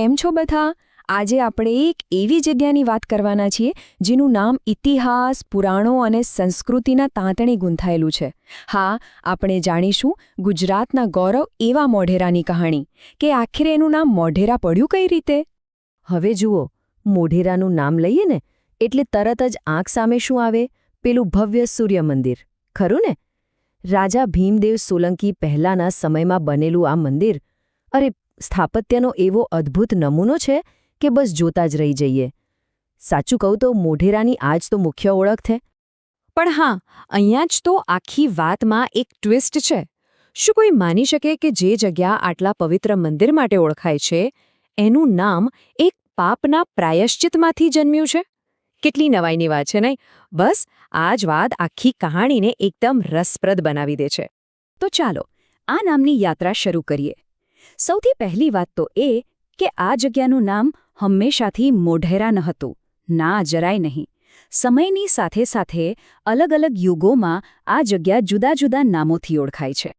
કેમ છો બધા? આજે આપણે એક એવી જગ્યાની વાત કરવાના છીએ જેનું નામ ઇતિહાસ, પુરાણો અને સંસ્કૃતિના તાંતણે ગૂંથાયેલું છે. હા, આપણે જાણીશું ગુજરાતના ગૌરવ એવા મોઢેરાની કહાણી કે આખરે એનું નામ મોઢેરા પડ્યું કઈ રીતે. હવે જુઓ, મોઢેરાનું નામ લઈએ ને એટલે તરત જ આંખ સામે શું આવે? પેલું ભવ્ય સૂર્ય મંદિર, ખરું ને? રાજા ભીમદેવ સોલંકી પહેલાંના સમયમાં બનેલું આ મંદિર, અરે સ્થાપત્યનો એવો અદ્ભુત નમૂનો છે કે બસ જોતા જ રહી જઈએ. સાચું કહું તો મોઢેરાની આ જ તો મુખ્ય ઓળખ છે. પણ હા, અહીંયા જ તો આખી વાતમાં એક ટ્વિસ્ટ છે. શું કોઈ માની શકે કે જે જગ્યા આટલા પવિત્ર મંદિર માટે ઓળખાય છે એનું નામ એક પાપના પ્રાયશ્ચિતમાંથી જન્મ્યું છે? કેટલી નવાઈની વાત છે નહીં? બસ આ જ વાત આખી કહાણીને એકદમ રસપ્રદ બનાવી દે છે. તો ચાલો આ નામની યાત્રા શરૂ કરીએ. સૌથી પહેલી વાત તો એ કે આ જગ્યાનું નામ હંમેશાથી મોઢેરા ન હતું. ના, જરાય નહીં. સમયની સાથે સાથે અલગ અલગ યુગોમાં આ જગ્યા જુદા જુદા નામોથી ઓળખાય છે.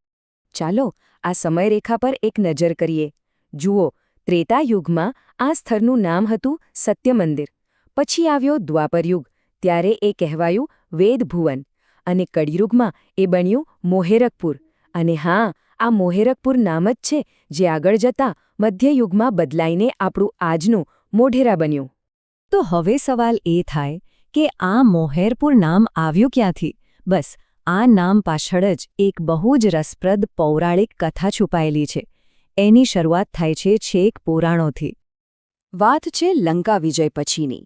ચાલો આ સમયરેખા પર એક નજર કરીએ. જુઓ, ત્રેતા યુગમાં આ સ્થળનું નામ હતું સત્ય મંદિર. પછી આવ્યો દ્વાપરયુગ, ત્યારે એ કહેવાયું વેદભુવન. અને કળિયુગમાં એ બન્યું મોહેરકપુર. અને હા, આ મોહેરકપુર નામ જ છે જે આગળ જતાં મધ્યયુગમાં બદલાઈને આપણું આજનું મોઢેરા બન્યું. તો હવે સવાલ એ થાય કે આ મોહેરપુર નામ આવ્યું ક્યાંથી? બસ આ નામ પાછળ જ એક બહુ જ રસપ્રદ પૌરાણિક કથા છુપાયેલી છે. એની શરૂઆત થાય છે છેક પુરાણોથી. વાત છે લંકા વિજય પછીની.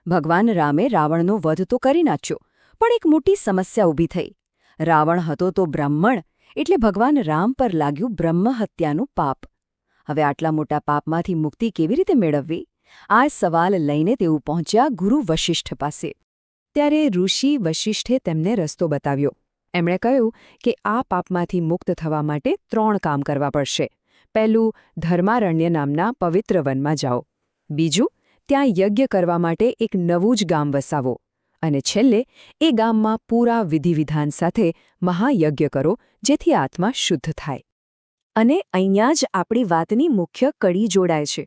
ભગવાન રામે રાવણનો વધ તો કરી નાખ્યો, પણ એક મોટી સમસ્યા ઊભી થઈ. રાવણ હતો તો બ્રાહ્મણ, એટલે ભગવાન રામ પર લાગ્યું બ્રહ્મહત્યાનું પાપ. હવે આટલા મોટા પાપમાંથી મુક્તિ કેવી રીતે મેળવવી? આ સવાલ લઈને તેઓ પહોંચ્યા ગુરુ વશિષ્ઠ પાસે. ત્યારે ઋષિ વશિષ્ઠે તેમને રસ્તો બતાવ્યો. એમણે કહ્યું કે આ પાપમાંથી મુક્ત થવા માટે 3 કામ કરવા પડશે. પહેલું, ધર્મારણ્ય નામના પવિત્ર વનમાં જાઓ. બીજું, ત્યાં યજ્ઞ કરવા માટે એક નવું જ ગામ વસાવો. અને છેલ્લે, એ ગામમાં પૂરા વિધિવિધાન સાથે મહાયજ્ઞ કરો, જેથી આત્મા શુદ્ધ થાય. અને અહીંયા જ આપણી વાતની મુખ્ય કડી જોડાય છે.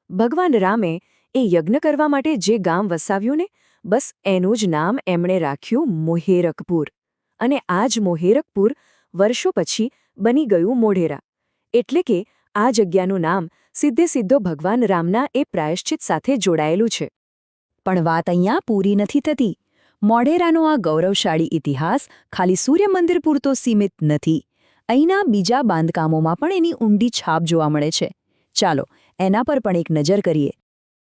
ભગવાન રામે એ યજ્ઞ કરવા માટે જે ગામ વસાવ્યું ને, બસ એનું જ નામ એમણે રાખ્યું મોહેરકપુર. અને આ જ મોહેરકપુર વર્ષો પછી બની ગયું મોઢેરા. એટલે કે આ જગ્યાનું નામ સીધો ભગવાન રામના એ પ્રાયશ્ચિત સાથે જોડાયેલું છે. પણ વાત અહીંયા પૂરી નથી થતી. મોઢેરાનો આ ગૌરવશાળી ઇતિહાસ ખાલી સૂર્યમંદિર પૂરતો સીમિત નથી. અહીંના બીજા બાંધકામોમાં પણ એની ઊંડી છાપ જોવા મળે છે. ચાલો એના પર પણ એક નજર કરીએ.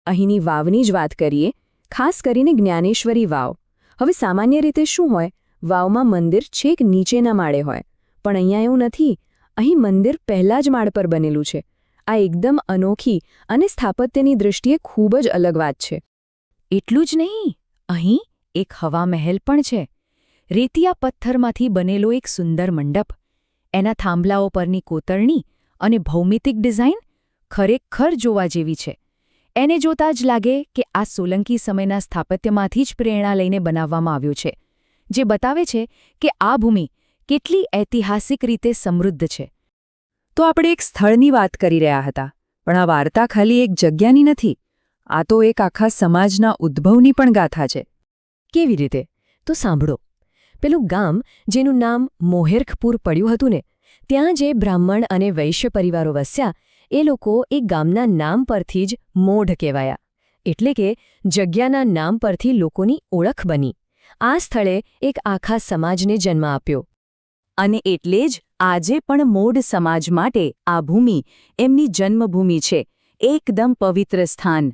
અહીંની વાવની જ વાત કરીએ, ખાસ કરીને જ્ઞાનેશ્વરી વાવ. હવે સામાન્ય રીતે શું હોય? વાવમાં મંદિર છેક નીચેના માળે હોય. પણ અહીંયા એવું નથી. અહીં મંદિર પહેલા જ માળ પર બનેલું છે. આ એકદમ અનોખી અને સ્થાપત્યની દૃષ્ટિએ ખૂબ જ અલગ વાત છે. એટલું જ નહીં, અહીં એક હવા મહેલ પણ છે. રેતિયા પથ્થરમાંથી બનેલો એક સુંદર મંડપ. એના થાંભલાઓ પરની કોતરણી અને ભૌમિતિક ડિઝાઇન ખરેખર જોવા જેવી છે. એને જોતાં જ લાગે કે આ સોલંકી સમયના સ્થાપત્યમાંથી જ પ્રેરણા લઈને બનાવવામાં આવ્યું છે, જે બતાવે છે કે આ ભૂમિ કેટલી ઐતિહાસિક રીતે સમૃદ્ધ છે. તો આપણે એક સ્થળની વાત કરી રહ્યા હતા, પણ આ વાર્તા ખાલી એક જગ્યાની નથી. આ તો એક આખા સમાજના ઉદ્ભવની પણ ગાથા છે. કેવી રીતે? તો સાંભળો. પેલું ગામ જેનું નામ મોહેરકપુર પડ્યું હતું ને, ત્યાં જે બ્રાહ્મણ અને વૈશ્ય પરિવારો વસ્યા, એ લોકો એ ગામના નામ પરથી જ મોઢ કહેવાયા. એટલે કે જગ્યાના નામ પરથી લોકોની ઓળખ બની. આ સ્થળે એક આખા સમાજને જન્મ આપ્યો. અને એટલે જ આજે પણ મોઢ સમાજ માટે આ ભૂમિ એમની જન્મભૂમિ છે, એકદમ પવિત્ર સ્થાન.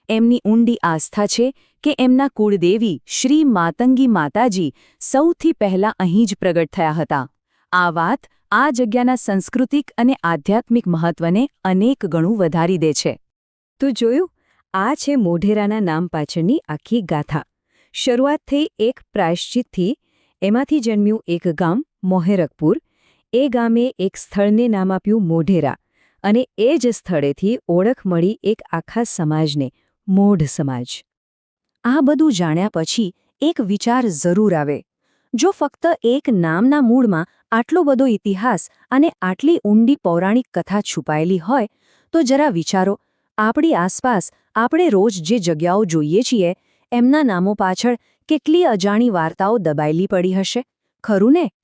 એમની ઊંડી આસ્થા છે કે એમના કુળદેવી શ્રી માતંગી માતાજી સૌથી પહેલાં અહીં જ પ્રગટ થયા હતા. આ વાત આ જગ્યાના સાંસ્કૃતિક અને આધ્યાત્મિક મહત્વને અનેક ગણું વધારી દે છે. તો જોયું, આ છે મોઢેરાના નામ પાછળની આખી ગાથા. શરૂઆત થઈ એક પ્રાયશ્ચિતથી. એમાંથી જન્મ્યું એક ગામ મોહેરકપુર. એ ગામે એક સ્થળને નામ આપ્યું મોઢેરા. અને એ જ સ્થળેથી ઓળખ મળી એક આખા સમાજને, મોઢ સમાજ. આ બધું જાણ્યા પછી એક વિચાર જરૂર આવે. જો ફક્ત એક નામના મૂળમાં આટલો બધો ઇતિહાસ અને આટલી ઊંડી પૌરાણિક કથા છુપાયેલી હોય, તો જરા વિચારો, આપણી આસપાસ આપણે રોજ જે જગ્યાઓ જોઈએ છીએ એમના નામો પાછળ કેટલી અજાણી વાર્તાઓ દબાયેલી પડી હશે ખરું ને?